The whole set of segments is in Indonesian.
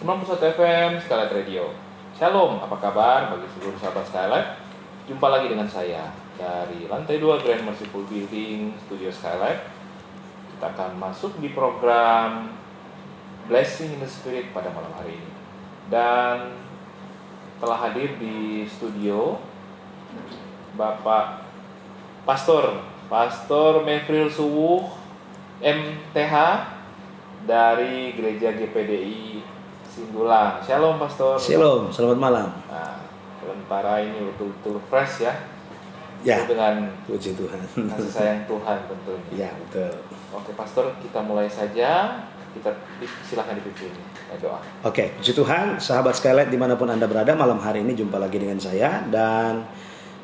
91 FM Skylight Radio. Shalom, apa kabar bagi seluruh sahabat Skylight? Jumpa lagi dengan saya dari lantai 2 Grand Merciful Building, Studio Skylight. Kita akan masuk di program Blessing in the Spirit pada malam hari ini. Dan telah hadir di studio Bapak Pastor Mefril Suwuh MTH dari Gereja GPDI Sindulang. Shalom Pastor. Shalom, selamat malam. Nah, sementara ini betul-betul fresh ya. Ya, dengan puji Tuhan. kasih sayang Tuhan tentunya. Ya, betul. Oke Pastor, kita mulai saja. Kita silakan dipimpin doa. Oke, puji Tuhan, sahabat Skylight dimanapun Anda berada, malam hari ini jumpa lagi dengan saya. Dan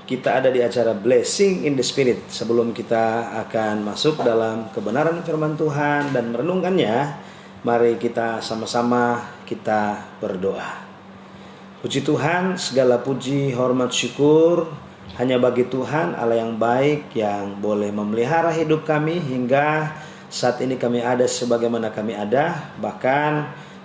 kita ada di acara Blessing in the Spirit. Sebelum kita akan masuk dalam kebenaran firman Tuhan dan merenungkannya, mari kita sama-sama kita berdoa. Puji Tuhan, segala puji, hormat, syukur hanya bagi Tuhan Allah yang baik, yang boleh memelihara hidup kami hingga saat ini kami ada sebagaimana kami ada. Bahkan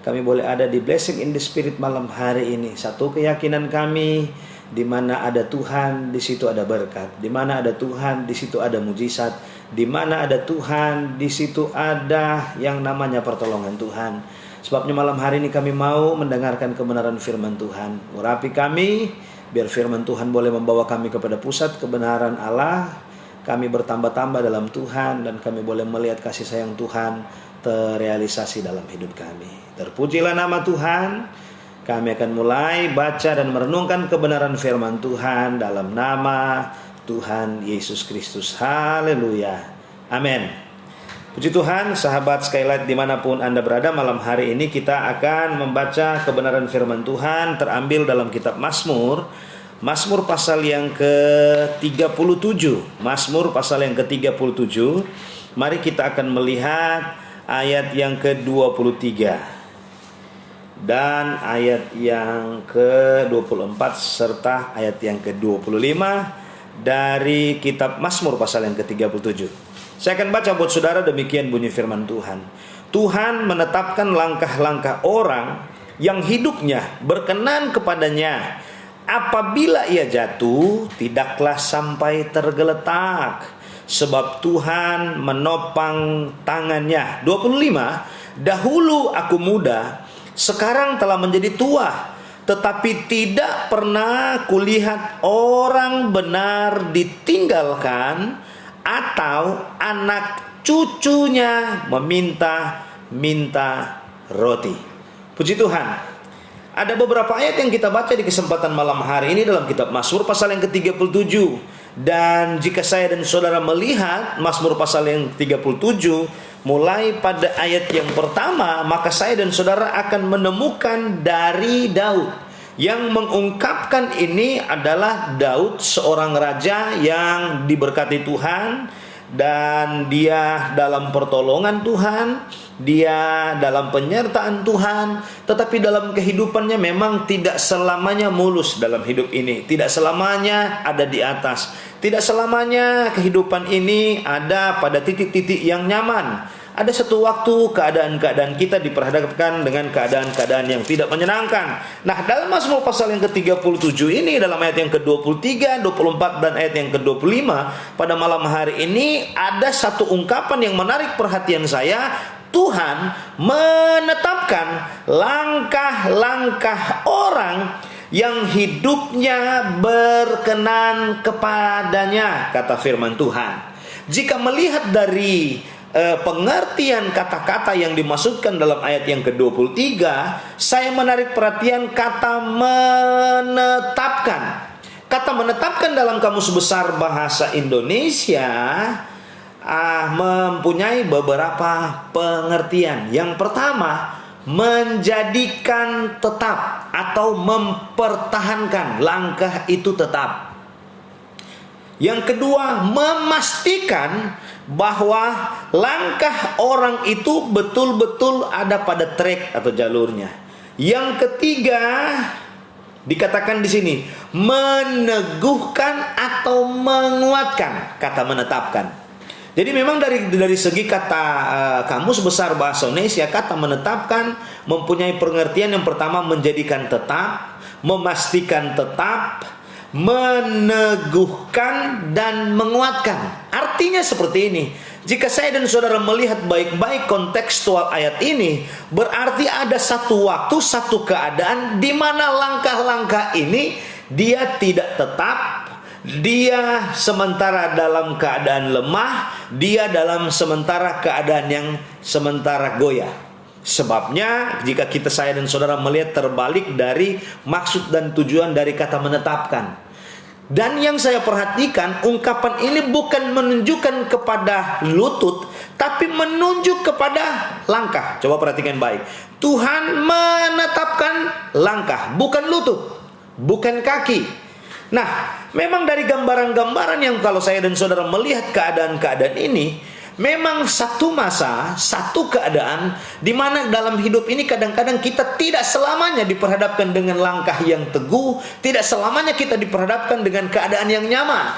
kami boleh ada di Blessing in the Spirit malam hari ini. Satu keyakinan kami, di mana ada Tuhan, di situ ada berkat. Di mana ada Tuhan, di situ ada mujizat. Di mana ada Tuhan, di situ ada yang namanya pertolongan Tuhan. Sebabnya malam hari ini kami mau mendengarkan kebenaran firman Tuhan. Urapi kami, biar firman Tuhan boleh membawa kami kepada pusat kebenaran Allah. Kami bertambah-tambah dalam Tuhan, dan kami boleh melihat kasih sayang Tuhan terrealisasi dalam hidup kami. Terpujilah nama Tuhan. Kami akan mulai baca dan merenungkan kebenaran firman Tuhan dalam nama Tuhan Yesus Kristus. Haleluya. Amin. Puji Tuhan, sahabat Skylight dimanapun Anda berada, malam hari ini kita akan membaca kebenaran firman Tuhan terambil dalam kitab Mazmur. Mazmur pasal yang ke-37. Mazmur pasal yang ke-37. Mari kita akan melihat ayat yang ke-23 dan ayat yang ke-24 serta ayat yang ke-25 dari kitab Mazmur pasal yang ke-37. Saya akan baca buat saudara, demikian bunyi firman Tuhan. Tuhan menetapkan langkah-langkah orang yang hidupnya berkenan kepadanya. Apabila ia jatuh, tidaklah sampai tergeletak, sebab Tuhan menopang tangannya. 25. Dahulu aku muda, sekarang telah menjadi tua, tetapi tidak pernah kulihat orang benar ditinggalkan atau anak cucunya meminta-minta roti. Puji Tuhan. Ada beberapa ayat yang kita baca di kesempatan malam hari ini dalam kitab Mazmur pasal yang ke-37. Dan jika saya dan saudara melihat Mazmur pasal yang 37 mulai pada ayat yang pertama, maka saya dan saudara akan menemukan dari Daud. Yang mengungkapkan ini adalah Daud, seorang raja yang diberkati Tuhan, dan dia dalam pertolongan Tuhan, dia dalam penyertaan Tuhan. Tetapi dalam kehidupannya memang tidak selamanya mulus dalam hidup ini. Tidak selamanya ada di atas. Tidak selamanya kehidupan ini ada pada titik-titik yang nyaman. Ada satu waktu keadaan-keadaan kita diperhadapkan dengan keadaan-keadaan yang tidak menyenangkan. Nah, dalam Mazmur pasal yang ke-37 ini, dalam ayat yang ke-23, 24, dan ayat yang ke-25, pada malam hari ini ada satu ungkapan yang menarik perhatian saya. Tuhan menetapkan langkah-langkah orang yang hidupnya berkenan kepadanya, kata firman Tuhan. Jika melihat dari pengertian kata-kata yang dimaksudkan dalam ayat yang ke-23, saya menarik perhatian kata menetapkan. Kata menetapkan dalam Kamus Besar Bahasa Indonesia mempunyai beberapa pengertian. Yang pertama, menjadikan tetap atau mempertahankan langkah itu tetap. Yang kedua, memastikan bahwa langkah orang itu betul-betul ada pada track atau jalurnya. Yang ketiga, dikatakan di sini meneguhkan atau menguatkan, kata menetapkan. Jadi memang dari segi kata Kamus Besar Bahasa Indonesia, kata menetapkan mempunyai pengertian yang pertama menjadikan tetap, memastikan tetap, meneguhkan dan menguatkan. Artinya seperti ini. Jika saya dan saudara melihat baik-baik kontekstual ayat ini, berarti ada satu waktu, satu keadaan di mana langkah-langkah ini dia tidak tetap. Dia sementara dalam keadaan lemah, dia dalam sementara keadaan yang sementara goyah. Sebabnya jika saya dan saudara melihat terbalik dari maksud dan tujuan dari kata menetapkan. Dan yang saya perhatikan, ungkapan ini bukan menunjukkan kepada lutut, tapi menunjuk kepada langkah. Coba perhatikan baik. Tuhan menetapkan langkah, bukan lutut, bukan kaki. Nah, memang dari gambaran-gambaran yang kalau saya dan saudara melihat keadaan-keadaan ini, memang satu masa, satu keadaan di mana dalam hidup ini kadang-kadang kita tidak selamanya diperhadapkan dengan langkah yang teguh, tidak selamanya kita diperhadapkan dengan keadaan yang nyaman.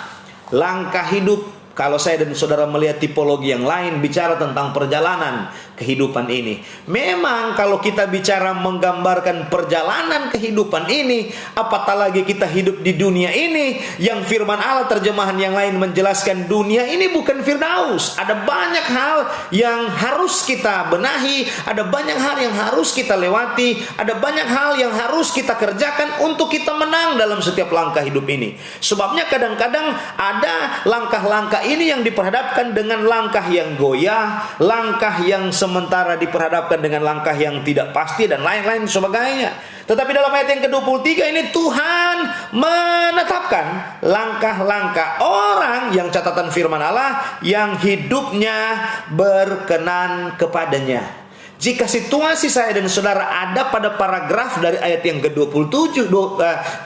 Langkah hidup, kalau saya dan saudara melihat tipologi yang lain, bicara tentang perjalanan kehidupan ini. Memang kalau kita bicara menggambarkan perjalanan kehidupan ini, apatah lagi kita hidup di dunia ini, yang firman Allah terjemahan yang lain menjelaskan dunia ini bukan Firdaus. Ada banyak hal yang harus kita benahi, ada banyak hal yang harus kita lewati, ada banyak hal yang harus kita kerjakan untuk kita menang dalam setiap langkah hidup ini. Sebabnya kadang-kadang ada langkah-langkah ini yang diperhadapkan dengan langkah yang goyah, langkah yang sementara diperhadapkan dengan langkah yang tidak pasti dan lain-lain sebagainya. Tetapi dalam ayat yang ke-23 ini Tuhan menetapkan langkah-langkah orang yang catatan firman Allah yang hidupnya berkenan kepadanya. Jika situasi saya dan saudara ada pada paragraf dari ayat yang ke-37 37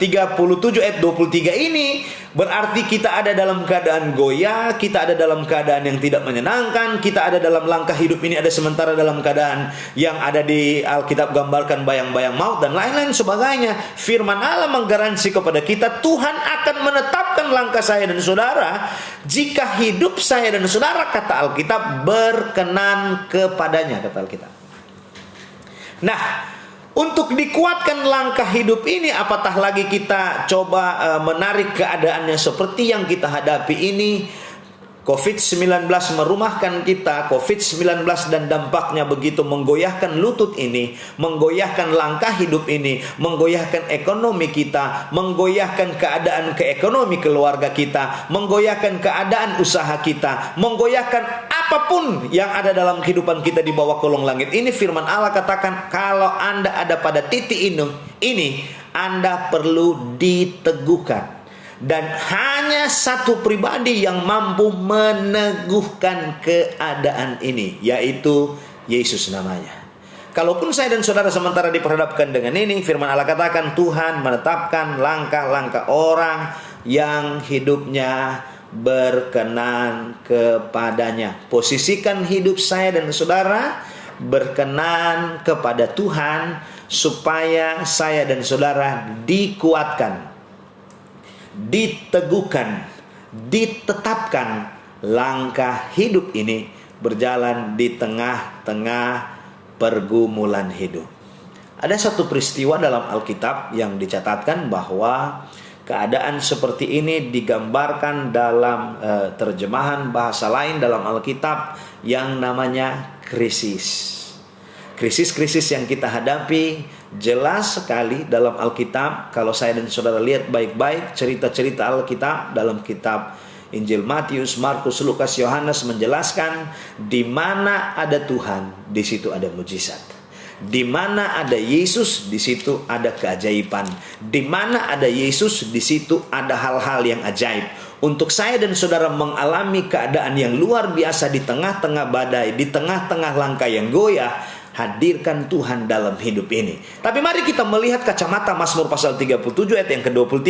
ayat 23 ini, berarti kita ada dalam keadaan goyah, kita ada dalam keadaan yang tidak menyenangkan, kita ada dalam langkah hidup ini ada sementara dalam keadaan yang ada di Alkitab gambarkan bayang-bayang maut dan lain-lain sebagainya. Firman Allah menggaransi kepada kita Tuhan akan menetapkan langkah saya dan saudara jika hidup saya dan saudara, kata Alkitab, berkenan kepadanya, kata Alkitab. Nah, untuk dikuatkan langkah hidup ini, apatah lagi kita coba menarik keadaannya seperti yang kita hadapi ini. COVID-19 merumahkan kita, COVID-19 dan dampaknya begitu menggoyahkan lutut ini, menggoyahkan langkah hidup ini, menggoyahkan ekonomi kita, menggoyahkan keadaan keekonomi keluarga kita, menggoyahkan keadaan usaha kita, menggoyahkan apapun yang ada dalam kehidupan kita di bawah kolong langit ini. Firman Allah katakan, kalau Anda ada pada titik ini Anda perlu diteguhkan. Dan hanya satu pribadi yang mampu meneguhkan keadaan ini, yaitu Yesus namanya. Kalaupun saya dan saudara sementara diperhadapkan dengan ini, firman Allah katakan Tuhan menetapkan langkah-langkah orang yang hidupnya berkenan kepadanya. Posisikan hidup saya dan saudara berkenan kepada Tuhan, supaya saya dan saudara dikuatkan, diteguhkan, ditetapkan langkah hidup ini berjalan di tengah-tengah pergumulan hidup. Ada satu peristiwa dalam Alkitab yang dicatatkan bahwa keadaan seperti ini digambarkan dalam terjemahan bahasa lain dalam Alkitab yang namanya krisis. Krisis-krisis yang kita hadapi jelas sekali dalam Alkitab. Kalau saya dan saudara lihat baik-baik cerita-cerita Alkitab dalam kitab Injil Matius, Markus, Lukas, Yohanes menjelaskan di mana ada Tuhan, di situ ada mujizat. Di mana ada Yesus, di situ ada keajaiban. Di mana ada Yesus, di situ ada hal-hal yang ajaib. Untuk saya dan saudara mengalami keadaan yang luar biasa di tengah-tengah badai, di tengah-tengah langkah yang goyah, hadirkan Tuhan dalam hidup ini. Tapi mari kita melihat kacamata Mazmur pasal 37 ayat yang ke-23.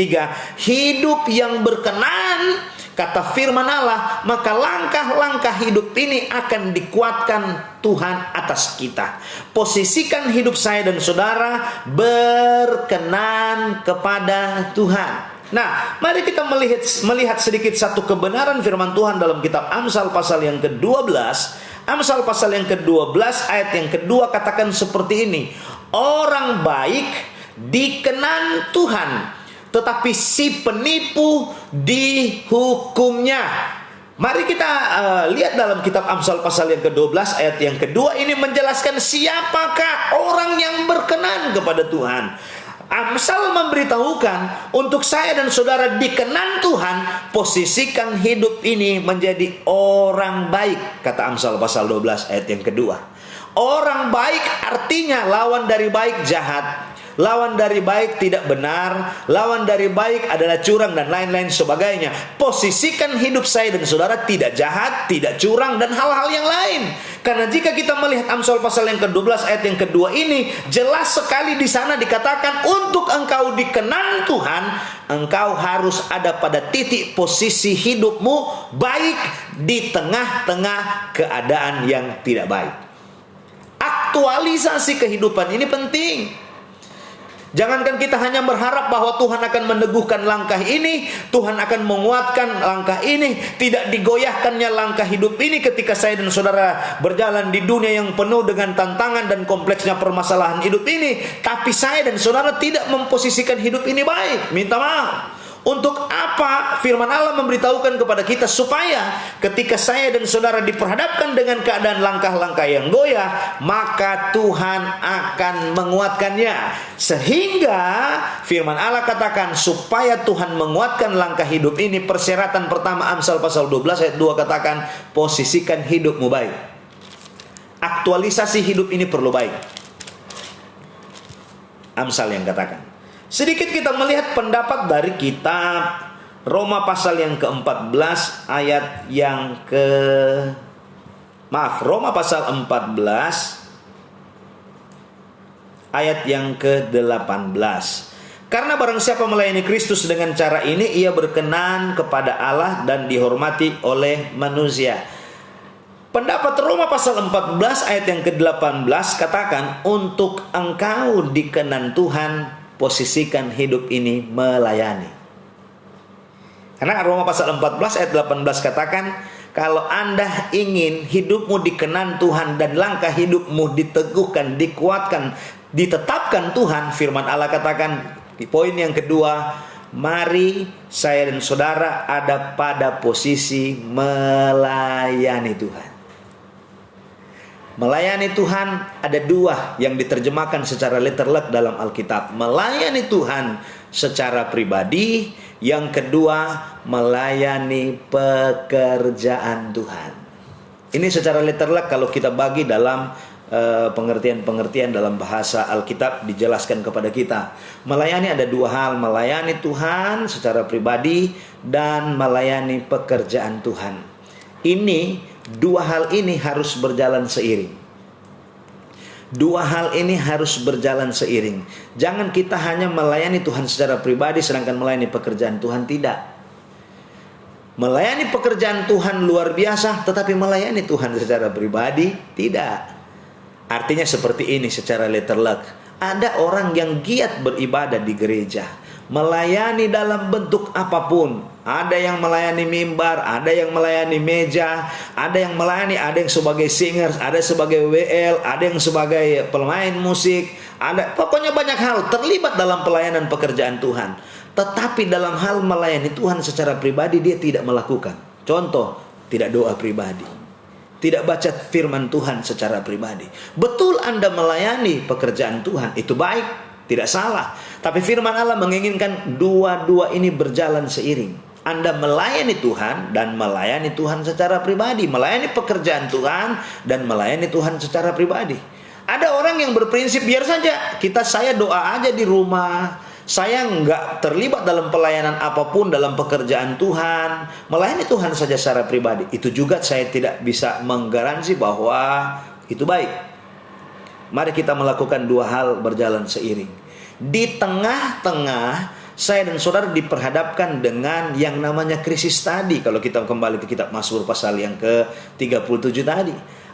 Hidup yang berkenan, kata firman Allah, maka langkah-langkah hidup ini akan dikuatkan Tuhan atas kita. Posisikan hidup saya dan saudara berkenan kepada Tuhan. Nah, mari kita melihat sedikit satu kebenaran firman Tuhan dalam kitab Amsal pasal yang ke-12. Amsal pasal yang ke-12 ayat yang kedua katakan seperti ini. Orang baik dikenan Tuhan, tetapi si penipu dihukumnya. Mari kita lihat dalam kitab Amsal pasal yang ke-12 ayat yang kedua ini menjelaskan siapakah orang yang berkenan kepada Tuhan. Amsal memberitahukan untuk saya dan saudara dikenan Tuhan, posisikan hidup ini menjadi orang baik, kata Amsal pasal 12 ayat yang kedua. Orang baik artinya lawan dari baik jahat, lawan dari baik tidak benar, lawan dari baik adalah curang dan lain-lain sebagainya. Posisikan hidup saya dan saudara tidak jahat, tidak curang dan hal-hal yang lain. Karena jika kita melihat Amsal pasal yang ke-12 ayat yang kedua ini, jelas sekali di sana dikatakan untuk engkau dikenan Tuhan, engkau harus ada pada titik posisi hidupmu baik di tengah-tengah keadaan yang tidak baik. Aktualisasi kehidupan ini penting. Jangankan kita hanya berharap bahwa Tuhan akan meneguhkan langkah ini, Tuhan akan menguatkan langkah ini, tidak digoyahkannya langkah hidup ini ketika saya dan saudara berjalan di dunia yang penuh dengan tantangan dan kompleksnya permasalahan hidup ini, tapi saya dan saudara tidak memposisikan hidup ini baik. Minta maaf. Untuk apa firman Allah memberitahukan kepada kita supaya ketika saya dan saudara diperhadapkan dengan keadaan langkah-langkah yang goyah, maka Tuhan akan menguatkannya. Sehingga firman Allah katakan supaya Tuhan menguatkan langkah hidup ini, persyaratan pertama Amsal pasal 12 ayat 2 katakan posisikan hidupmu baik. Aktualisasi hidup ini perlu baik. Amsal yang katakan. Sedikit kita melihat pendapat dari kitab Roma pasal yang ke-14 ayat yang Roma pasal 14 ayat yang ke-18. Karena barang siapa melayani Kristus dengan cara ini, ia berkenan kepada Allah dan dihormati oleh manusia. Pendapat Roma pasal 14 ayat yang ke-18 katakan untuk engkau dikenan Tuhan, posisikan hidup ini melayani. Karena Roma pasal 14 ayat 18 katakan, kalau Anda ingin hidupmu dikenan Tuhan dan langkah hidupmu diteguhkan, dikuatkan, ditetapkan Tuhan, firman Allah katakan di poin yang kedua, mari saya dan saudara ada pada posisi melayani Tuhan. Melayani Tuhan ada dua yang diterjemahkan secara letterlek dalam Alkitab. Melayani Tuhan secara pribadi, yang kedua melayani pekerjaan Tuhan. Ini secara letterlek kalau kita bagi dalam pengertian-pengertian dalam bahasa Alkitab dijelaskan kepada kita. Melayani ada dua hal, melayani Tuhan secara pribadi dan melayani pekerjaan Tuhan. Dua hal ini harus berjalan seiring. Dua hal ini harus berjalan seiring. Jangan kita hanya melayani Tuhan secara pribadi sedangkan melayani pekerjaan Tuhan tidak. Melayani pekerjaan Tuhan luar biasa, tetapi melayani Tuhan secara pribadi tidak. Artinya seperti ini secara letterlek. Ada orang yang giat beribadah di gereja, melayani dalam bentuk apapun. Ada yang melayani mimbar, ada yang melayani meja, ada yang melayani, ada yang sebagai singer, ada sebagai WL, ada yang sebagai pemain musik, ada pokoknya banyak hal terlibat dalam pelayanan pekerjaan Tuhan. Tetapi dalam hal melayani Tuhan secara pribadi dia tidak melakukan. Contoh, tidak doa pribadi, tidak baca firman Tuhan secara pribadi. Betul Anda melayani pekerjaan Tuhan, itu baik, tidak salah. Tapi firman Allah menginginkan dua-dua ini berjalan seiring. Anda melayani Tuhan dan melayani Tuhan secara pribadi, melayani pekerjaan Tuhan dan melayani Tuhan secara pribadi. Ada orang yang berprinsip biar saja saya doa aja di rumah, saya nggak terlibat dalam pelayanan apapun dalam pekerjaan Tuhan, melayani Tuhan saja secara pribadi. Itu juga saya tidak bisa menggaransi bahwa itu baik. Mari kita melakukan dua hal berjalan seiring. Di tengah-tengah saya dan saudara diperhadapkan dengan yang namanya krisis tadi. Kalau kita kembali ke kitab Mazmur pasal yang ke-37 tadi.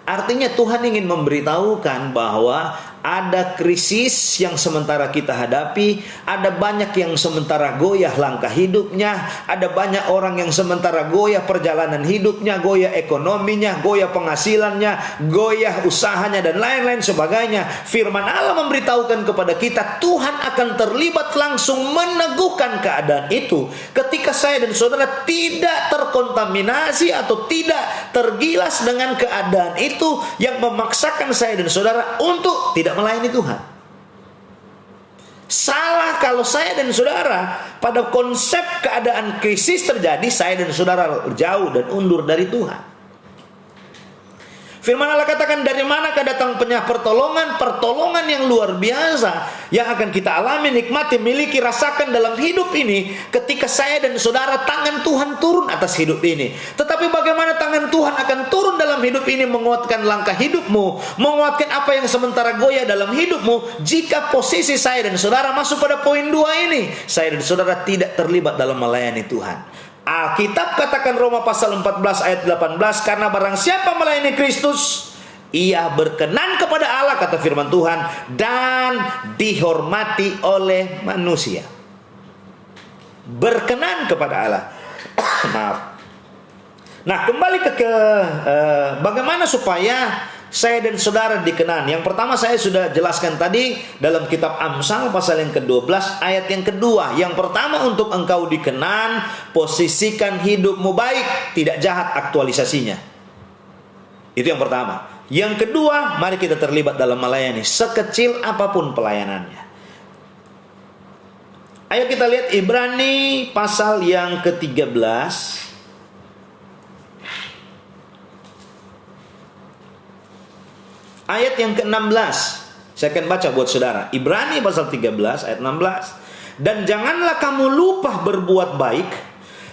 Artinya Tuhan ingin memberitahukan bahwa Ada krisis yang sementara kita hadapi, ada banyak yang sementara goyah langkah hidupnya, ada banyak orang yang sementara goyah perjalanan hidupnya, goyah ekonominya, goyah penghasilannya, goyah usahanya, dan lain-lain sebagainya. Firman Allah memberitahukan kepada kita, Tuhan akan terlibat langsung meneguhkan keadaan itu ketika saya dan saudara tidak terkontaminasi atau tidak tergilas dengan keadaan itu yang memaksakan saya dan saudara untuk tidak melayani Tuhan. Salah kalau saya dan saudara pada konsep keadaan krisis terjadi, saya dan saudara jauh dan undur dari Tuhan. Firman Allah katakan, dari manakah datang pertolongan? Pertolongan yang luar biasa yang akan kita alami, nikmati, miliki, rasakan dalam hidup ini ketika saya dan saudara tangan Tuhan turun atas hidup ini. Tetapi bagaimana tangan Tuhan akan turun dalam hidup ini, menguatkan langkah hidupmu, menguatkan apa yang sementara goyah dalam hidupmu, jika posisi saya dan saudara masuk pada poin 2 ini, saya dan saudara tidak terlibat dalam melayani Tuhan. Alkitab katakan, Roma pasal 14 ayat 18, karena barang siapa melayani Kristus, ia berkenan kepada Allah, kata firman Tuhan, dan dihormati oleh manusia. Berkenan kepada Allah. Maaf. Nah, kembali ke bagaimana supaya saya dan saudara dikenan. Yang pertama saya sudah jelaskan tadi dalam kitab Amsal pasal yang ke-12 ayat yang kedua. Yang pertama, untuk engkau dikenan, posisikan hidupmu baik, tidak jahat aktualisasinya. Itu yang pertama. Yang kedua, mari kita terlibat dalam melayani, sekecil apapun pelayanannya. Ayo kita lihat Ibrani pasal yang ke-13. Ayat yang ke-16. Saya akan baca buat saudara. Ibrani pasal 13 ayat 16. Dan janganlah kamu lupa berbuat baik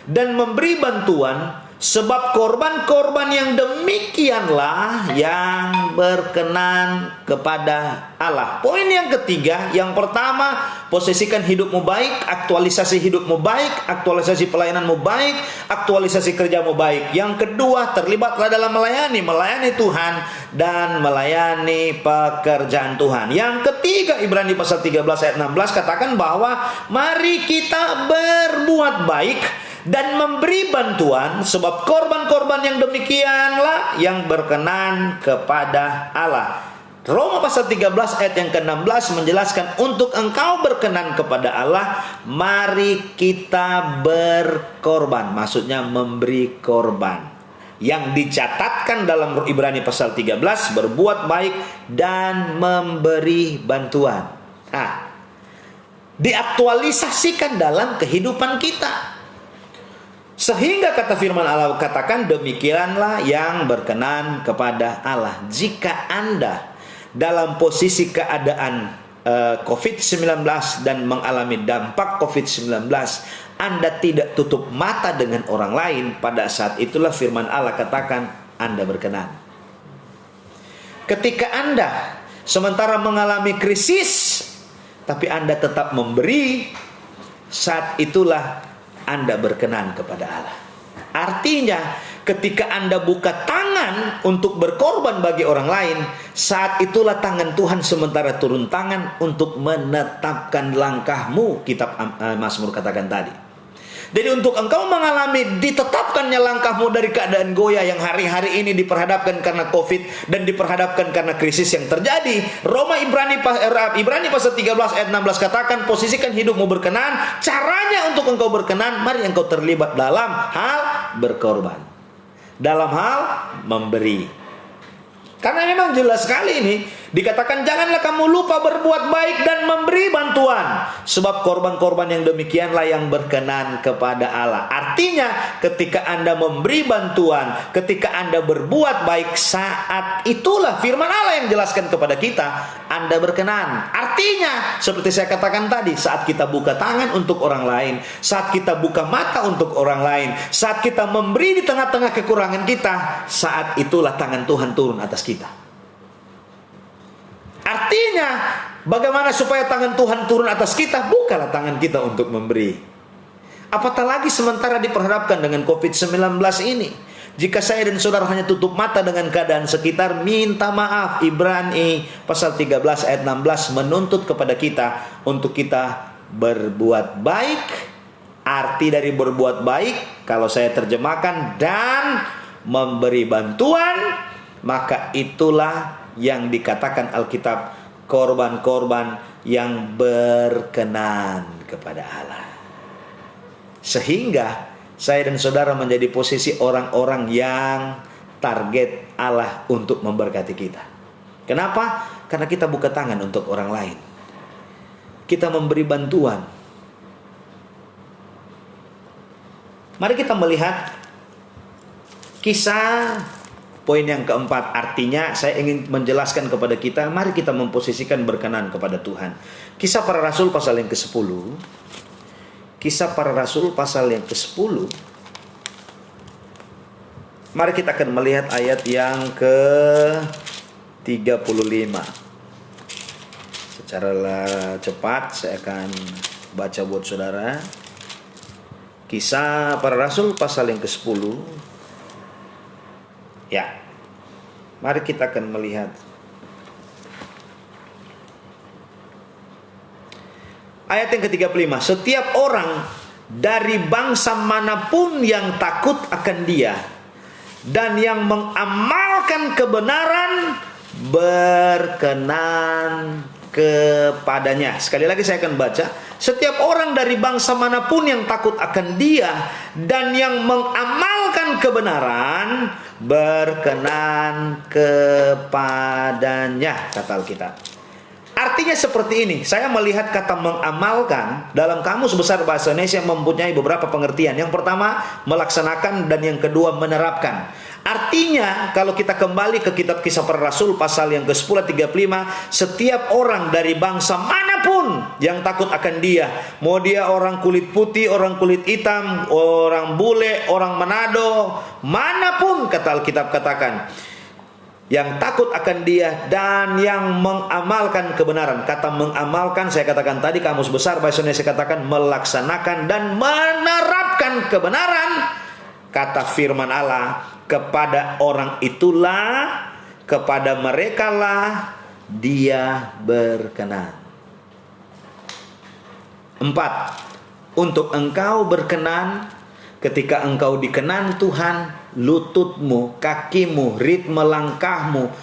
dan memberi bantuan, sebab korban-korban yang demikianlah yang berkenan kepada Allah. Poin yang ketiga, yang pertama, posisikan hidupmu baik, aktualisasi hidupmu baik, aktualisasi pelayananmu baik, aktualisasi kerjamu baik. Yang kedua, terlibatlah dalam melayani Tuhan dan melayani pekerjaan Tuhan. Yang ketiga, Ibrani pasal 13 ayat 16 katakan bahwa mari kita berbuat baik dan memberi bantuan, sebab korban-korban yang demikianlah yang berkenan kepada Allah. Roma pasal 13 ayat yang ke-16 menjelaskan, untuk engkau berkenan kepada Allah, mari kita berkorban. Maksudnya memberi korban. Yang dicatatkan dalam Ibrani pasal 13, berbuat baik dan memberi bantuan. Nah, diaktualisasikan dalam kehidupan kita. Sehingga kata firman Allah katakan, demikianlah yang berkenan kepada Allah. Jika Anda dalam posisi keadaan COVID-19 dan mengalami dampak COVID-19, Anda tidak tutup mata dengan orang lain, pada saat itulah firman Allah katakan Anda berkenan. Ketika Anda sementara mengalami krisis, tapi Anda tetap memberi, saat itulah Anda berkenan kepada Allah. Artinya, ketika Anda buka tangan untuk berkorban bagi orang lain, saat itulah tangan Tuhan sementara turun tangan untuk menetapkan langkahmu, kitab Mazmur katakan tadi. Jadi untuk engkau mengalami ditetapkannya langkahmu dari keadaan goyah yang hari-hari ini diperhadapkan karena COVID dan diperhadapkan karena krisis yang terjadi, Ibrani pasal 13 ayat 16 katakan, posisikan hidupmu berkenan. Caranya untuk engkau berkenan, mari engkau terlibat dalam hal berkorban, dalam hal memberi. Karena memang jelas sekali ini dikatakan, janganlah kamu lupa berbuat baik dan memberi bantuan, sebab korban-korban yang demikianlah yang berkenan kepada Allah. Artinya, ketika Anda memberi bantuan, ketika Anda berbuat baik, saat itulah firman Allah yang jelaskan kepada kita, Anda berkenan. Artinya, seperti saya katakan tadi, saat kita buka tangan untuk orang lain, saat kita buka mata untuk orang lain, saat kita memberi di tengah-tengah kekurangan kita, saat itulah tangan Tuhan turun atas kita. Artinya, bagaimana supaya tangan Tuhan turun atas kita? Bukalah tangan kita untuk memberi. Apatah lagi sementara diperhadapkan dengan COVID-19 ini. Jika saya dan saudara hanya tutup mata dengan keadaan sekitar, minta maaf. Ibrani pasal 13 ayat 16 menuntut kepada kita untuk kita berbuat baik. Arti dari berbuat baik, kalau saya terjemahkan, dan memberi bantuan, maka itulah yang dikatakan Alkitab korban-korban yang berkenan kepada Allah. Sehingga saya dan saudara menjadi posisi orang-orang yang target Allah untuk memberkati kita. Kenapa? Karena kita buka tangan untuk orang lain. Kita memberi bantuan. Mari kita melihat kisah poin yang keempat. Artinya saya ingin menjelaskan kepada kita, mari kita memposisikan berkenan kepada Tuhan. Kisah Para Rasul pasal yang ke-10. Kisah Para Rasul pasal yang ke-10. Mari kita akan melihat ayat yang ke-35. Secara cepat saya akan baca buat saudara. Kisah Para Rasul pasal yang ke-10. Ya. Mari kita akan melihat ayat yang ke-35. Setiap orang dari bangsa manapun yang takut akan Dia dan yang mengamalkan kebenaran berkenan kepadanya. Sekali lagi saya akan baca. Setiap orang dari bangsa manapun yang takut akan Dia dan yang mengamalkan kebenaran berkenan kepadanya, kata Alkitab. Artinya seperti ini. Saya melihat kata mengamalkan dalam Kamus Besar Bahasa Indonesia mempunyai beberapa pengertian. Yang pertama, melaksanakan, dan yang kedua, menerapkan. Artinya, kalau kita kembali ke kitab Kisah Para Rasul pasal yang ke-10 35, setiap orang dari bangsa manapun yang takut akan Dia, mau dia orang kulit putih, orang kulit hitam, orang bule, orang Manado, manapun, kata Alkitab katakan, yang takut akan Dia dan yang mengamalkan kebenaran. Kata mengamalkan, saya katakan tadi, Kamus Besar Bahasa Indonesia katakan melaksanakan dan menerapkan kebenaran. Kata firman Allah, kepada orang itulah, kepada merekalah Dia berkenan. 4. Untuk engkau berkenan, ketika engkau dikenan Tuhan, lututmu, kakimu, ritme langkahmu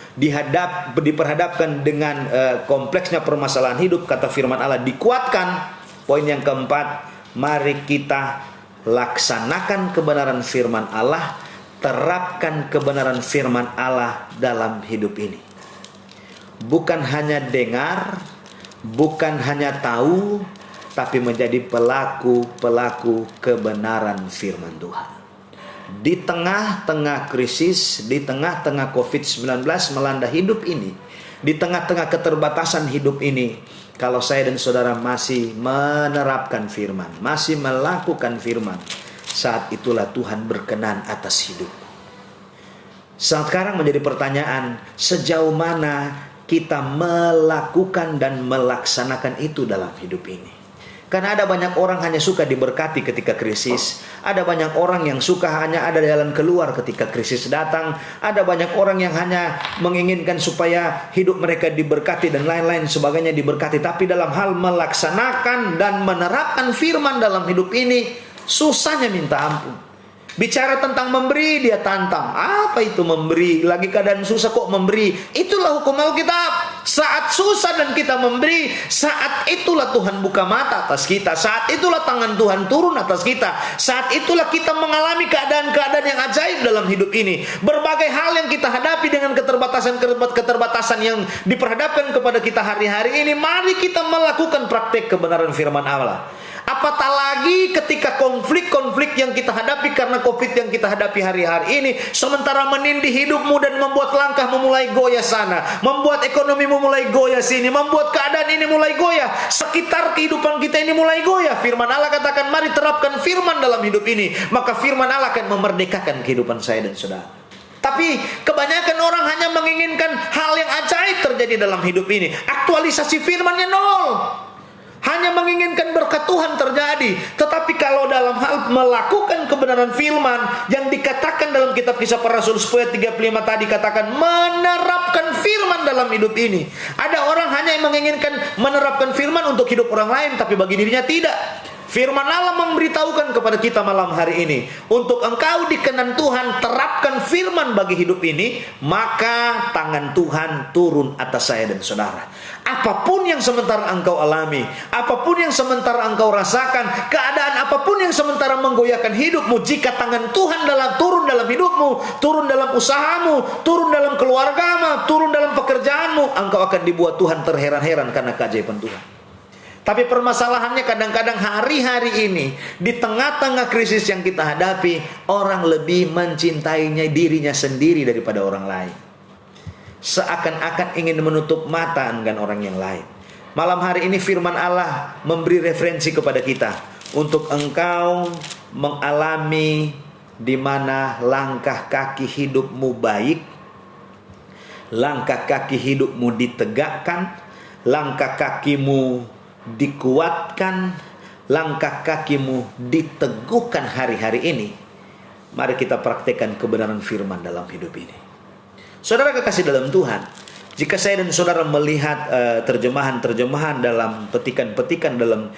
diperhadapkan dengan kompleksnya permasalahan hidup, kata firman Allah, dikuatkan. Poin yang keempat, mari kita laksanakan kebenaran firman Allah, terapkan kebenaran firman Allah dalam hidup ini. Bukan hanya dengar, bukan hanya tahu, tapi menjadi pelaku-pelaku kebenaran firman Tuhan. Di tengah-tengah krisis, di tengah-tengah COVID-19 melanda hidup ini, di tengah-tengah keterbatasan hidup ini, kalau saya dan saudara masih menerapkan firman, masih melakukan firman, saat itulah Tuhan berkenan atas hidup. Sekarang menjadi pertanyaan, sejauh mana kita melakukan dan melaksanakan itu dalam hidup ini? Karena ada banyak orang hanya suka diberkati ketika krisis. Ada banyak orang yang suka hanya ada jalan keluar ketika krisis datang. Ada banyak orang yang hanya menginginkan supaya hidup mereka diberkati dan lain-lain sebagainya diberkati. Tapi dalam hal melaksanakan dan menerapkan firman dalam hidup ini, susahnya minta ampun. Bicara tentang memberi, dia tantang. Apa itu memberi? Lagi keadaan susah kok memberi? Itulah hukum Alkitab. Saat susah dan kita memberi, saat itulah Tuhan buka mata atas kita. Saat itulah tangan Tuhan turun atas kita. Saat itulah kita mengalami keadaan-keadaan yang ajaib dalam hidup ini. Berbagai hal yang kita hadapi dengan keterbatasan yang diperhadapkan kepada kita hari-hari ini, mari kita melakukan praktek kebenaran firman Allah. Apatah lagi ketika konflik-konflik yang kita hadapi karena COVID yang kita hadapi hari-hari ini, sementara menindih hidupmu dan membuat langkahmu mulai goyah sana, membuat ekonomimu mulai goyah sini, membuat keadaan ini mulai goyah, sekitar kehidupan kita ini mulai goyah. Firman Allah katakan, mari terapkan firman dalam hidup ini, maka firman Allah akan memerdekakan kehidupan saya dan saudara. Tapi kebanyakan orang hanya menginginkan hal yang ajaib terjadi dalam hidup ini. Aktualisasi firmannya nol. hanya menginginkan berkat Tuhan terjadi. Tetapi kalau dalam hal melakukan kebenaran firman yang dikatakan dalam kitab Kisah Para Rasul 10:35 tadi, katakan menerapkan firman dalam hidup ini. Ada orang hanya yang menginginkan menerapkan firman untuk hidup orang lain, tapi bagi dirinya tidak. Firman Allah memberitahukan kepada kita malam hari ini, untuk engkau dikenan Tuhan, terapkan firman bagi hidup ini, maka tangan Tuhan turun atas saya dan saudara. Apapun yang sementara engkau alami, apapun yang sementara engkau rasakan, keadaan apapun yang sementara menggoyahkan hidupmu, jika tangan Tuhan turun dalam hidupmu, turun dalam usahamu, turun dalam keluargamu, turun dalam pekerjaanmu, engkau akan dibuat Tuhan terheran-heran karena keajaiban Tuhan. Tapi permasalahannya kadang-kadang hari-hari ini, di tengah-tengah krisis yang kita hadapi, orang lebih mencintainya dirinya sendiri daripada orang lain. Seakan-akan ingin menutup mata dengan orang yang lain. Malam hari ini firman Allah memberi referensi kepada kita, untuk engkau mengalami di mana langkah kaki hidupmu baik, langkah kaki hidupmu ditegakkan, langkah kakimu dikuatkan, langkah kakimu diteguhkan hari-hari ini. Mari kita praktekkan kebenaran firman dalam hidup ini. Saudara kekasih dalam Tuhan, jika saya dan saudara melihat terjemahan-terjemahan dalam petikan-petikan dalam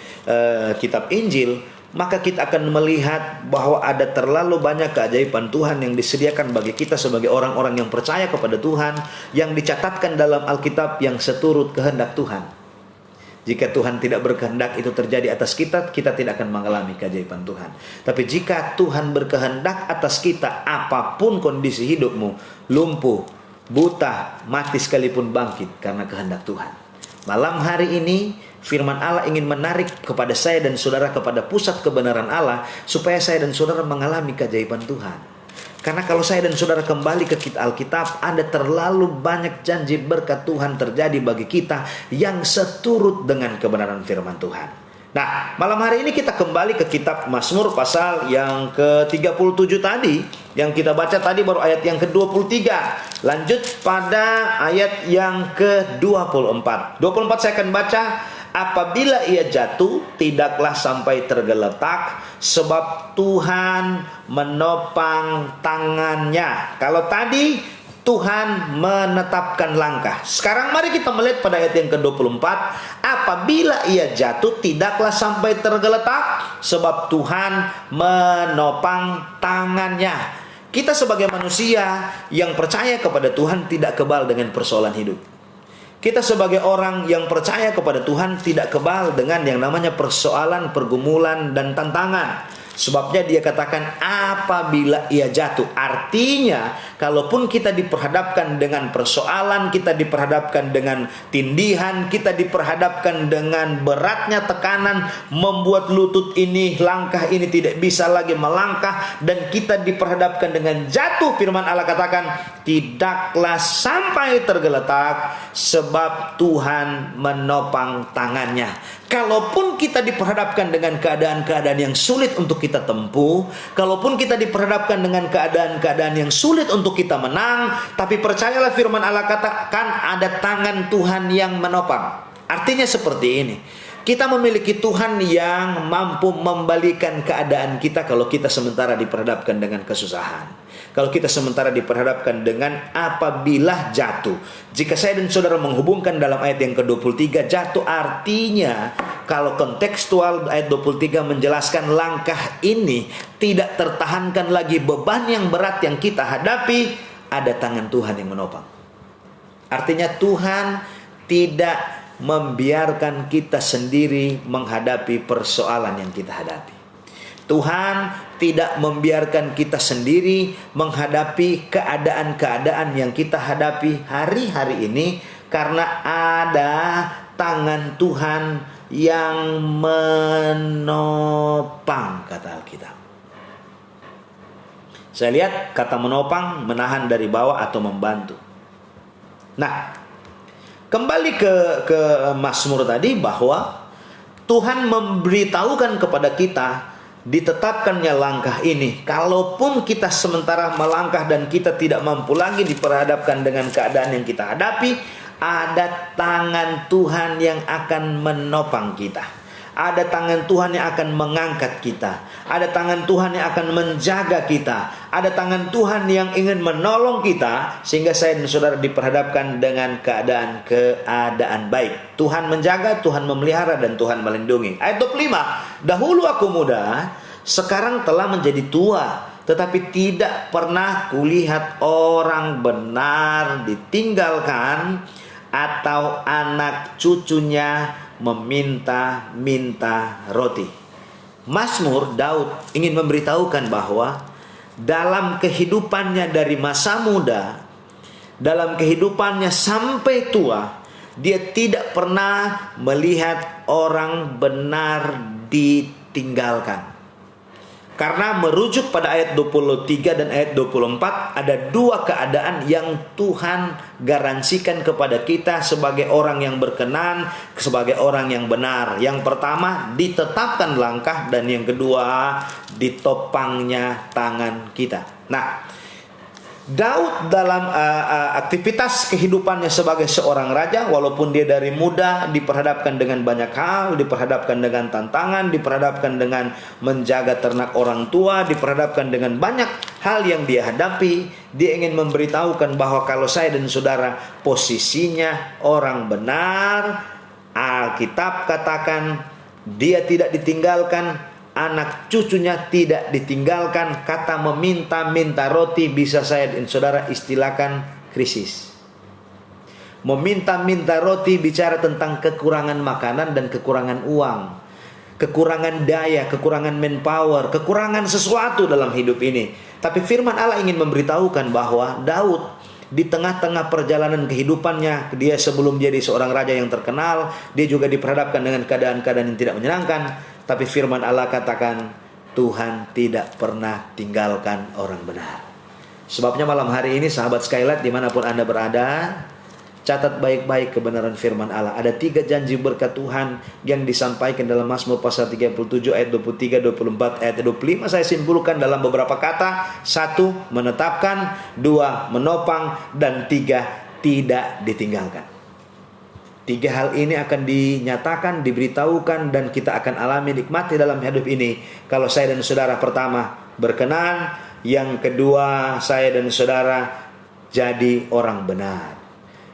kitab Injil, maka kita akan melihat bahwa ada terlalu banyak keajaiban Tuhan yang disediakan bagi kita sebagai orang-orang yang percaya kepada Tuhan, yang dicatatkan dalam Alkitab yang seturut kehendak Tuhan. Jika Tuhan tidak berkehendak itu terjadi atas kita, kita tidak akan mengalami keajaiban Tuhan. Tapi jika Tuhan berkehendak atas kita, apapun kondisi hidupmu, lumpuh, buta, mati sekalipun bangkit karena kehendak Tuhan. Malam hari ini, firman Allah ingin menarik kepada saya dan saudara kepada pusat kebenaran Allah, supaya saya dan saudara mengalami keajaiban Tuhan. Karena kalau saya dan saudara kembali ke Alkitab, ada terlalu banyak janji berkat Tuhan terjadi bagi kita yang seturut dengan kebenaran firman Tuhan. Nah, malam hari ini kita kembali ke kitab Mazmur pasal yang ke-37 tadi, yang kita baca tadi baru ayat yang ke-23. Lanjut pada ayat yang ke-24. 24 saya akan baca. Apabila ia jatuh, tidaklah sampai tergeletak, sebab Tuhan menopang tangannya. Kalau tadi Tuhan menetapkan langkah. Sekarang mari kita melihat pada ayat yang ke-24. Apabila ia jatuh, tidaklah sampai tergeletak, sebab Tuhan menopang tangannya. Kita sebagai manusia yang percaya kepada Tuhan tidak kebal dengan persoalan hidup. Kita sebagai orang yang percaya kepada Tuhan tidak kebal dengan yang namanya persoalan, pergumulan, dan tantangan. Sebabnya dia katakan apabila ia jatuh. Artinya kalaupun kita diperhadapkan dengan persoalan, kita diperhadapkan dengan tindihan, kita diperhadapkan dengan beratnya tekanan, membuat lutut ini, langkah ini tidak bisa lagi melangkah, dan kita diperhadapkan dengan jatuh, firman Allah katakan tidaklah sampai tergeletak, sebab Tuhan menopang tangannya. Kalaupun kita diperhadapkan dengan keadaan-keadaan yang sulit untuk kita tempuh, kalaupun kita diperhadapkan dengan keadaan-keadaan yang sulit untuk kita menang, tapi percayalah firman Allah katakan ada tangan Tuhan yang menopang. Artinya seperti ini. Kita memiliki Tuhan yang mampu membalikan keadaan kita kalau kita sementara diperhadapkan dengan kesusahan. Kalau kita sementara diperhadapkan dengan apabila jatuh. Jika saya dan saudara menghubungkan dalam ayat yang ke-23, jatuh artinya kalau kontekstual ayat 23 menjelaskan langkah ini tidak tertahankan lagi, beban yang berat yang kita hadapi, ada tangan Tuhan yang menopang. Artinya Tuhan tidak membiarkan kita sendiri menghadapi persoalan yang kita hadapi. Tuhan tidak membiarkan kita sendiri menghadapi keadaan-keadaan yang kita hadapi hari-hari ini, karena ada tangan Tuhan yang menopang, kata Alkitab. Saya lihat kata menopang, menahan dari bawah atau membantu. Nah, kembali ke Mazmur tadi, bahwa Tuhan memberitahukan kepada kita ditetapkannya langkah ini. Kalaupun kita sementara melangkah dan kita tidak mampu lagi diperhadapkan dengan keadaan yang kita hadapi, ada tangan Tuhan yang akan menopang kita. Ada tangan Tuhan yang akan mengangkat kita. Ada tangan Tuhan yang akan menjaga kita. Ada tangan Tuhan yang ingin menolong kita, sehingga saya dan saudara diperhadapkan dengan keadaan baik. Tuhan menjaga, Tuhan memelihara, dan Tuhan melindungi. Ayat 25, dahulu aku muda, sekarang telah menjadi tua, tetapi tidak pernah kulihat orang benar ditinggalkan, atau anak cucunya meminta-minta roti. Mazmur Daud ingin memberitahukan bahwa dalam kehidupannya dari masa muda, dalam kehidupannya sampai tua, dia tidak pernah melihat orang benar ditinggalkan. Karena merujuk pada ayat 23 dan ayat 24, ada dua keadaan yang Tuhan garansikan kepada kita sebagai orang yang berkenan, sebagai orang yang benar. Yang pertama, ditetapkan langkah, dan yang kedua, ditopangnya tangan kita. Nah, Daud dalam aktivitas kehidupannya sebagai seorang raja, walaupun dia dari muda diperhadapkan dengan banyak hal, diperhadapkan dengan tantangan, diperhadapkan dengan menjaga ternak orang tua, diperhadapkan dengan banyak hal yang dia hadapi, dia ingin memberitahukan bahwa kalau saya dan saudara posisinya orang benar, Alkitab katakan dia tidak ditinggalkan, anak cucunya tidak ditinggalkan. Kata meminta-minta roti bisa saya dan saudara istilahkan krisis. Meminta-minta roti bicara tentang kekurangan makanan dan kekurangan uang, kekurangan daya, kekurangan manpower, kekurangan sesuatu dalam hidup ini. Tapi firman Allah ingin memberitahukan bahwa Daud di tengah-tengah perjalanan kehidupannya, dia sebelum jadi seorang raja yang terkenal, dia juga diperhadapkan dengan keadaan-keadaan yang tidak menyenangkan. Tapi firman Allah katakan, Tuhan tidak pernah tinggalkan orang benar. Sebabnya malam hari ini sahabat Skylight dimanapun Anda berada, catat baik-baik kebenaran firman Allah. Ada 3 janji berkat Tuhan yang disampaikan dalam Mazmur pasal 37 ayat 23, 24, ayat 25. Saya simpulkan dalam beberapa kata. 1, menetapkan. 2, menopang. Dan 3, tidak ditinggalkan. 3 hal ini akan dinyatakan, diberitahukan, dan kita akan alami, nikmati dalam hidup ini. Kalau saya dan saudara pertama berkenan, yang kedua saya dan saudara jadi orang benar.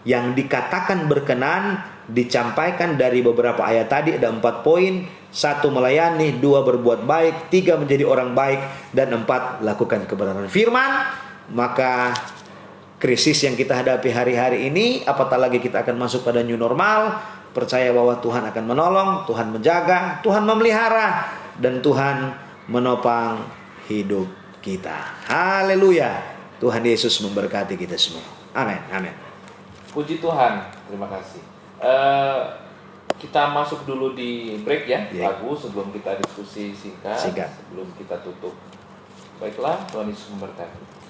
Yang dikatakan berkenan dicampaikan dari beberapa ayat tadi, ada 4 poin. 1, melayani. 2, berbuat baik. 3, menjadi orang baik. Dan 4, lakukan kebenaran firman. Maka krisis yang kita hadapi hari-hari ini, apatah lagi kita akan masuk pada new normal, percaya bahwa Tuhan akan menolong, Tuhan menjaga, Tuhan memelihara, dan Tuhan menopang hidup kita. Haleluya. Tuhan Yesus memberkati kita semua. Amin. Amin. Puji Tuhan. Terima kasih. Kita masuk dulu di break ya, lagu, sebelum kita diskusi singkat. Sebelum kita tutup. Baiklah, Tuhan Yesus memberkati.